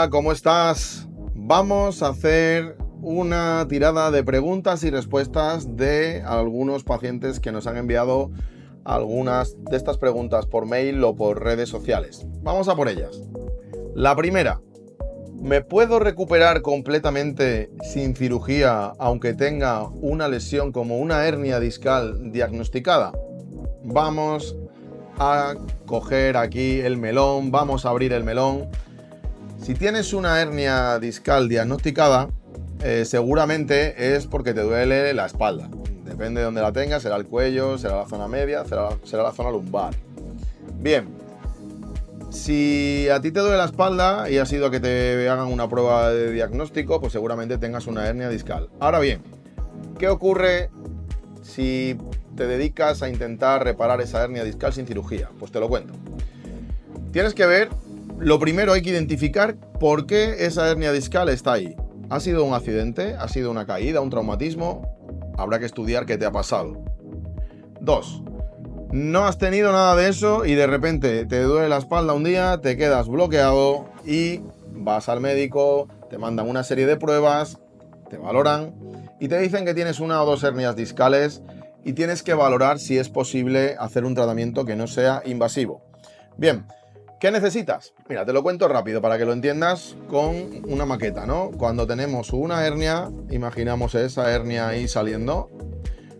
Hola, ¿cómo estás? Vamos a hacer una tirada de preguntas y respuestas de algunos pacientes que nos han enviado algunas de estas preguntas por mail o por redes sociales. Vamos a por ellas. La primera, ¿me puedo recuperar completamente sin cirugía aunque tenga una lesión como una hernia discal diagnosticada? Vamos a coger aquí el melón, vamos a abrir el melón. Si tienes una hernia discal diagnosticada, seguramente es porque te duele la espalda. Depende de dónde la tengas, será el cuello, será la zona media, será la zona lumbar. Bien, si a ti te duele la espalda y has ido a que te hagan una prueba de diagnóstico, pues seguramente tengas una hernia discal. Ahora bien, ¿qué ocurre si te dedicas a intentar reparar esa hernia discal sin cirugía? Pues te lo cuento. Tienes que ver, lo primero hay que identificar por qué esa hernia discal está ahí. ¿Ha sido un accidente? ¿Ha sido una caída? ¿Un traumatismo? Habrá que estudiar qué te ha pasado. 2. No has tenido nada de eso y de repente te duele la espalda un día, te quedas bloqueado y vas al médico, te mandan una serie de pruebas, te valoran y te dicen que tienes una o dos hernias discales y tienes que valorar si es posible hacer un tratamiento que no sea invasivo. Bien, ¿qué necesitas? Mira, te lo cuento rápido para que lo entiendas con una maqueta, ¿no? Cuando tenemos una hernia, imaginamos esa hernia ahí saliendo.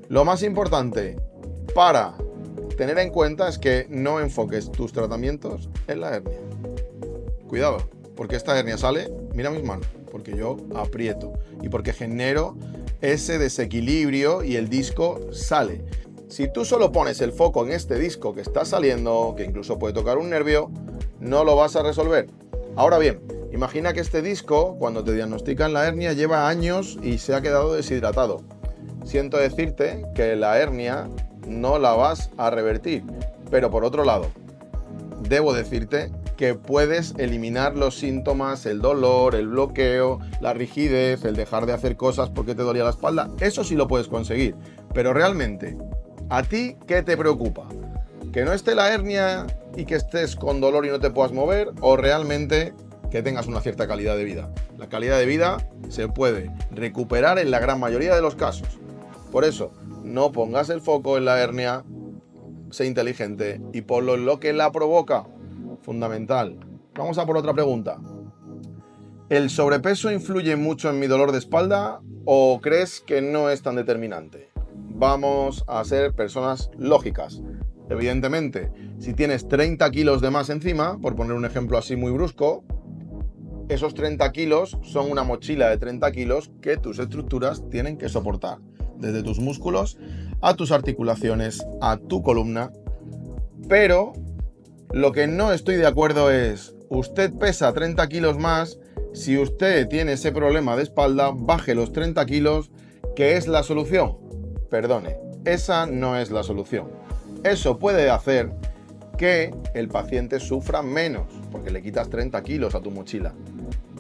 Lo más importante para tener en cuenta es que no enfoques tus tratamientos en la hernia. Cuidado, porque esta hernia sale, mira mis manos, porque yo aprieto y porque genero ese desequilibrio y el disco sale. Si tú solo pones el foco en este disco que está saliendo, que incluso puede tocar un nervio, no lo vas a resolver. Ahora bien, imagina que este disco, cuando te diagnostican la hernia, lleva años y se ha quedado deshidratado. Siento decirte que la hernia no la vas a revertir, pero por otro lado, debo decirte que puedes eliminar los síntomas, el dolor, el bloqueo, la rigidez, el dejar de hacer cosas porque te dolía la espalda. Eso sí lo puedes conseguir, pero realmente, ¿a ti qué te preocupa? ¿Que no esté la hernia y que estés con dolor y no te puedas mover? ¿O realmente que tengas una cierta calidad de vida? La calidad de vida se puede recuperar en la gran mayoría de los casos. Por eso, no pongas el foco en la hernia, sé inteligente y ponlo en lo que la provoca. Fundamental. Vamos a por otra pregunta. ¿El sobrepeso influye mucho en mi dolor de espalda o crees que no es tan determinante? Vamos a ser personas lógicas. Evidentemente, si tienes 30 kilos de más encima, por poner un ejemplo así muy brusco, esos 30 kilos son una mochila de 30 kilos que tus estructuras tienen que soportar. Desde tus músculos a tus articulaciones, a tu columna. Pero lo que no estoy de acuerdo es, usted pesa 30 kilos más, si usted tiene ese problema de espalda, baje los 30 kilos, que es la solución. Perdone, esa no es la solución. Eso puede hacer que el paciente sufra menos, porque le quitas 30 kilos a tu mochila.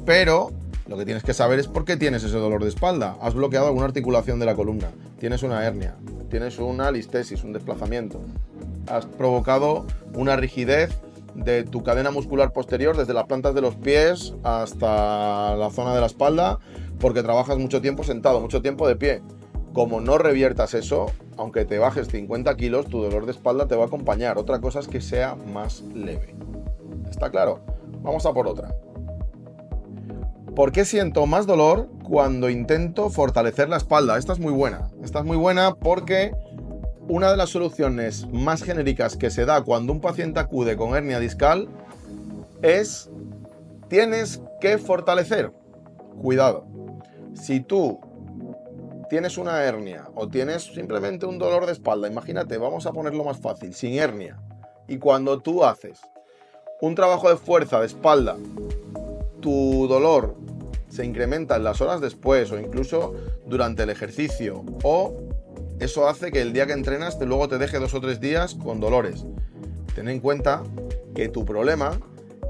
Pero lo que tienes que saber es por qué tienes ese dolor de espalda. Has bloqueado alguna articulación de la columna, tienes una hernia, tienes una listesis, un desplazamiento. Has provocado una rigidez de tu cadena muscular posterior desde las plantas de los pies hasta la zona de la espalda porque trabajas mucho tiempo sentado, mucho tiempo de pie. Como no reviertas eso, aunque te bajes 50 kilos, tu dolor de espalda te va a acompañar. Otra cosa es que sea más leve. ¿Está claro? Vamos a por otra. ¿Por qué siento más dolor cuando intento fortalecer la espalda? Esta es muy buena. Esta es muy buena porque una de las soluciones más genéricas que se da cuando un paciente acude con hernia discal es tienes que fortalecer. Cuidado. Si tú tienes una hernia o tienes simplemente un dolor de espalda, imagínate, vamos a ponerlo más fácil, sin hernia, y cuando tú haces un trabajo de fuerza de espalda, tu dolor se incrementa en las horas después o incluso durante el ejercicio, o eso hace que el día que entrenas luego te deje 2 o 3 días con dolores. Ten en cuenta que tu problema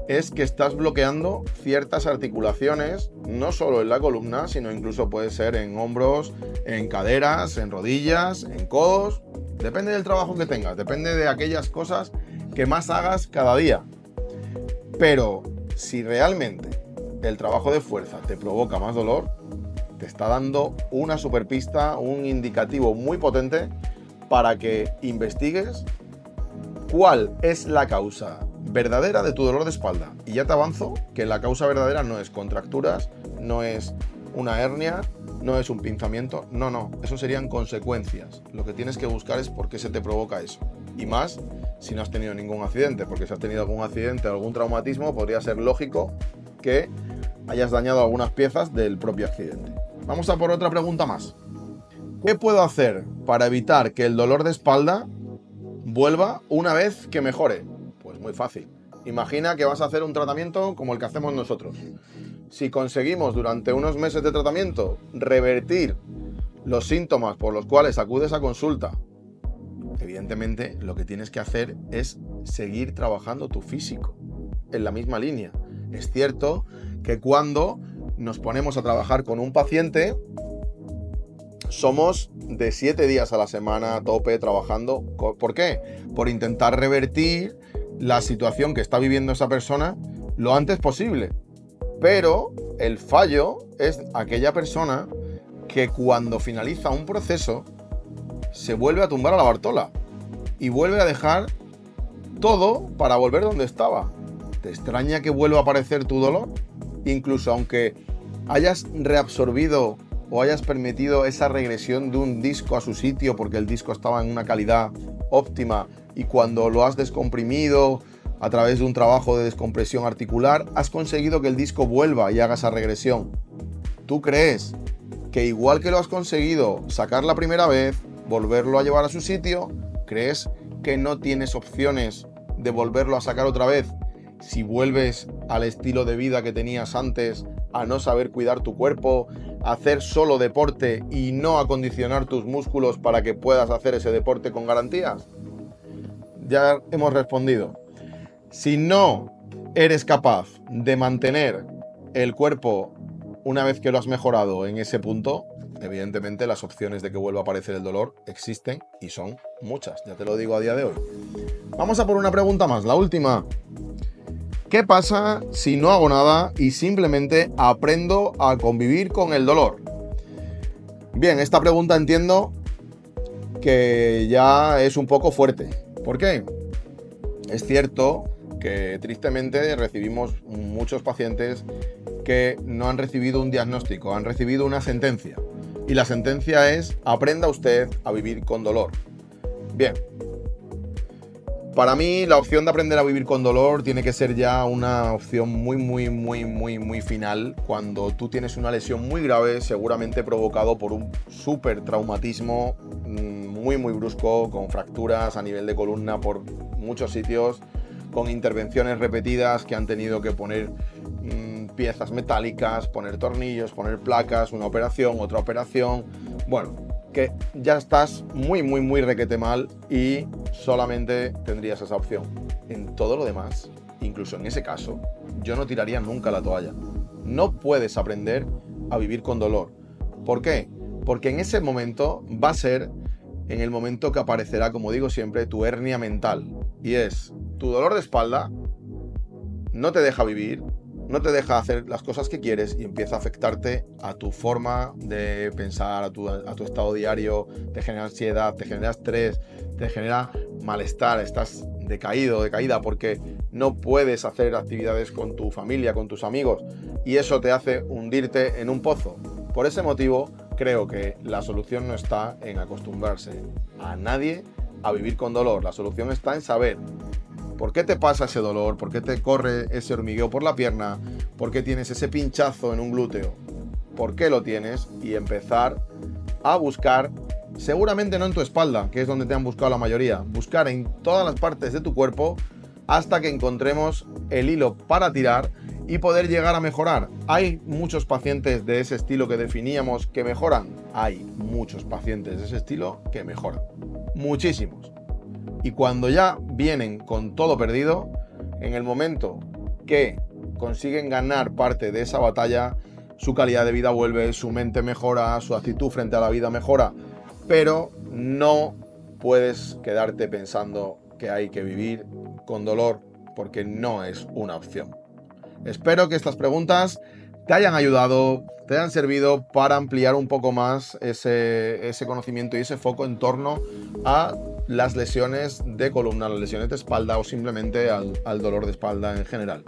es que estás bloqueando ciertas articulaciones, no solo en la columna, sino incluso puede ser en hombros, en caderas, en rodillas, en codos. Depende del trabajo que tengas, depende de aquellas cosas que más hagas cada día. Pero si realmente el trabajo de fuerza te provoca más dolor, te está dando una super pista, un indicativo muy potente para que investigues cuál es la causa verdadera de tu dolor de espalda. Y ya te avanzo que la causa verdadera no es contracturas, no es una hernia, no es un pinzamiento, no, eso serían consecuencias. Lo que tienes que buscar es por qué se te provoca eso. Y más si no has tenido ningún accidente, porque si has tenido algún accidente o algún traumatismo, podría ser lógico que hayas dañado algunas piezas del propio accidente. Vamos a por otra pregunta más. ¿Qué puedo hacer para evitar que el dolor de espalda vuelva una vez que mejore? Pues muy fácil. Imagina que vas a hacer un tratamiento como el que hacemos nosotros. Si conseguimos durante unos meses de tratamiento revertir los síntomas por los cuales acudes a consulta, evidentemente lo que tienes que hacer es seguir trabajando tu físico en la misma línea. Es cierto que cuando nos ponemos a trabajar con un paciente, somos de 7 días a la semana a tope trabajando. ¿Por qué? Por intentar revertir la situación que está viviendo esa persona lo antes posible. Pero el fallo es aquella persona que cuando finaliza un proceso se vuelve a tumbar a la Bartola y vuelve a dejar todo para volver donde estaba. ¿Te extraña que vuelva a aparecer tu dolor? Incluso aunque hayas reabsorbido o hayas permitido esa regresión de un disco a su sitio porque el disco estaba en una calidad óptima y cuando lo has descomprimido a través de un trabajo de descompresión articular, has conseguido que el disco vuelva y haga esa regresión. ¿Tú crees que igual que lo has conseguido sacar la primera vez, volverlo a llevar a su sitio, crees que no tienes opciones de volverlo a sacar otra vez si vuelves al estilo de vida que tenías antes, a no saber cuidar tu cuerpo, a hacer solo deporte y no acondicionar tus músculos para que puedas hacer ese deporte con garantías? Ya hemos respondido. Si no eres capaz de mantener el cuerpo una vez que lo has mejorado en ese punto, evidentemente las opciones de que vuelva a aparecer el dolor existen y son muchas, ya te lo digo a día de hoy. Vamos a por una pregunta más, la última. ¿Qué pasa si no hago nada y simplemente aprendo a convivir con el dolor? Bien, esta pregunta entiendo que ya es un poco fuerte. ¿Por qué? Es cierto que tristemente recibimos muchos pacientes que no han recibido un diagnóstico, han recibido una sentencia. Y la sentencia es: aprenda usted a vivir con dolor. Bien. Para mí la opción de aprender a vivir con dolor tiene que ser ya una opción muy final cuando tú tienes una lesión muy grave, seguramente provocado por un súper traumatismo muy brusco, con fracturas a nivel de columna por muchos sitios, con intervenciones repetidas que han tenido que poner piezas metálicas, poner tornillos, poner placas, una operación, otra operación. Bueno, que ya estás muy requete mal y solamente tendrías esa opción. En todo lo demás, incluso en ese caso, yo no tiraría nunca la toalla. No puedes aprender a vivir con dolor. ¿Por qué? Porque en ese momento va a ser en el momento que aparecerá, como digo siempre, tu hernia mental. Y es tu dolor de espalda no te deja vivir, no te deja hacer las cosas que quieres y empieza a afectarte a tu forma de pensar, a tu estado diario, te genera ansiedad, te genera estrés, te genera malestar, estás decaído, decaída porque no puedes hacer actividades con tu familia, con tus amigos y eso te hace hundirte en un pozo. Por ese motivo creo que la solución no está en acostumbrarse a nadie a vivir con dolor, la solución está en saber ¿por qué te pasa ese dolor? ¿Por qué te corre ese hormigueo por la pierna? ¿Por qué tienes ese pinchazo en un glúteo? ¿Por qué lo tienes? Y empezar a buscar, seguramente no en tu espalda, que es donde te han buscado la mayoría, buscar en todas las partes de tu cuerpo hasta que encontremos el hilo para tirar y poder llegar a mejorar. ¿Hay muchos pacientes de ese estilo que definíamos que mejoran? Hay muchos pacientes de ese estilo que mejoran. Muchísimos. Y cuando ya vienen con todo perdido, en el momento que consiguen ganar parte de esa batalla, su calidad de vida vuelve, su mente mejora, su actitud frente a la vida mejora, pero no puedes quedarte pensando que hay que vivir con dolor porque no es una opción. Espero que estas preguntas te hayan ayudado, te hayan servido para ampliar un poco más ese conocimiento y ese foco en torno a las lesiones de columna, las lesiones de espalda o simplemente al dolor de espalda en general.